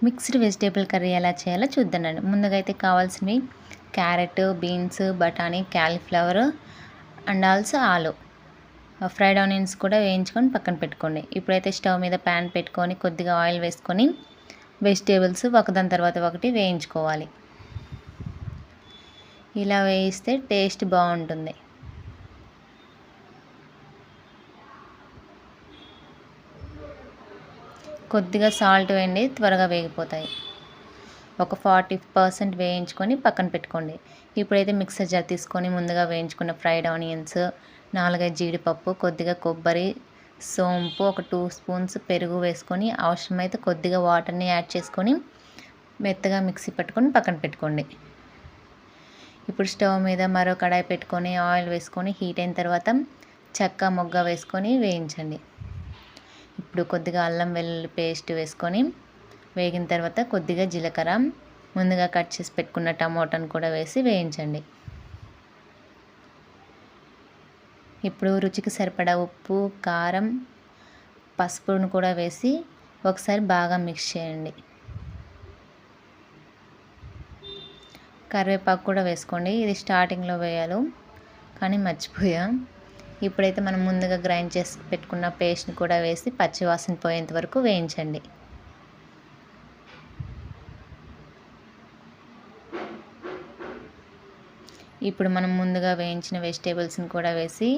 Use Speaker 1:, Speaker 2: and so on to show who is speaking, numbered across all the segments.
Speaker 1: Mixed vegetable curry ఎలా చేయాలో చూద్దామండి. ముందుగా అయితే కావాల్సినవి క్యారెట్, బీన్స్, బఠానీ, క్యాలీఫ్లవర్ అండ్ ఆల్సో ఆలు. ఫ్రైడ్ ఆనియన్స్ కూడా వేయించుకొని పక్కన పెట్టుకోండి. ఇప్పుడైతే స్టవ్ మీద ప్యాన్ పెట్టుకొని కొద్దిగా ఆయిల్ వేసుకొని వెజిటేబుల్స్ ఒకదాని తర్వాత ఒకటి వేయించుకోవాలి. ఇలా వేయిస్తే టేస్ట్ బాగుంటుంది. కొద్దిగా సాల్ట్ వేయండి, త్వరగా వేగిపోతాయి. ఒక 40% వేయించుకొని పక్కన పెట్టుకోండి. ఇప్పుడైతే మిక్సర్ జార్ తీసుకొని ముందుగా వేయించుకున్న ఫ్రైడ్ ఆనియన్స్, 4-5 జీడిపప్పు, కొద్దిగా కొబ్బరి, సోంపు, ఒక 2 స్పూన్స్ పెరుగు వేసుకొని అవసరమైతే కొద్దిగా వాటర్ని యాడ్ చేసుకొని మెత్తగా మిక్సీ పట్టుకొని పక్కన పెట్టుకోండి. ఇప్పుడు స్టవ్ మీద మరో కడాయి పెట్టుకొని ఆయిల్ వేసుకొని హీట్ అయిన తర్వాత చెక్క, మొగ్గ వేసుకొని వేయించండి. ఇప్పుడు కొద్దిగా అల్లం వెల్లుల్లి పేస్ట్ వేసుకొని వేగిన తర్వాత కొద్దిగా జీలకర్ర, ముందుగా కట్ చేసి పెట్టుకున్న టమోటాను కూడా వేసి వేయించండి. ఇప్పుడు రుచికి సరిపడా ఉప్పు, కారం, పసుపును కూడా వేసి ఒకసారి బాగా మిక్స్ చేయండి. కరివేపాకు కూడా వేసుకోండి. ఇది స్టార్టింగ్లో వేయాలి కానీ మర్చిపోయా. ఇప్పుడైతే మనం ముందుగా గ్రైండ్ చేసి పెట్టుకున్న పేస్ట్ని కూడా వేసి పచ్చివాసన పోయేంత వరకు వేయించండి. ఇప్పుడు మనం ముందుగా వేయించిన వెజిటేబుల్స్ని కూడా వేసి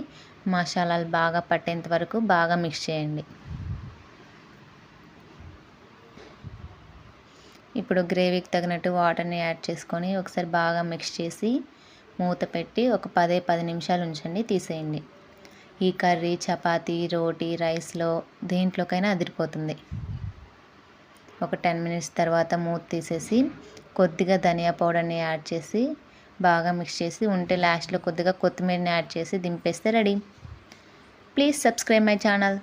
Speaker 1: మసాలాలు బాగా పట్టేంత వరకు బాగా మిక్స్ చేయండి. ఇప్పుడు గ్రేవీకి తగినట్టు వాటర్ని యాడ్ చేసుకొని ఒకసారి బాగా మిక్స్ చేసి మూత పెట్టి ఒక 10 నిమిషాలు ఉంచండి, తీసేయండి. ఈ కర్రీ చపాతీ, రోటీ, రైస్లో దేంట్లోకైనా అదిరిపోతుంది. ఒక 10 మినిట్స్ తర్వాత మూత తీసేసి కొద్దిగా ధనియా పౌడర్ని యాడ్ చేసి బాగా మిక్స్ చేసి ఉంటే లాస్ట్లో కొద్దిగా కొత్తిమీరని యాడ్ చేసి దింపేస్తే ready. Please subscribe my channel.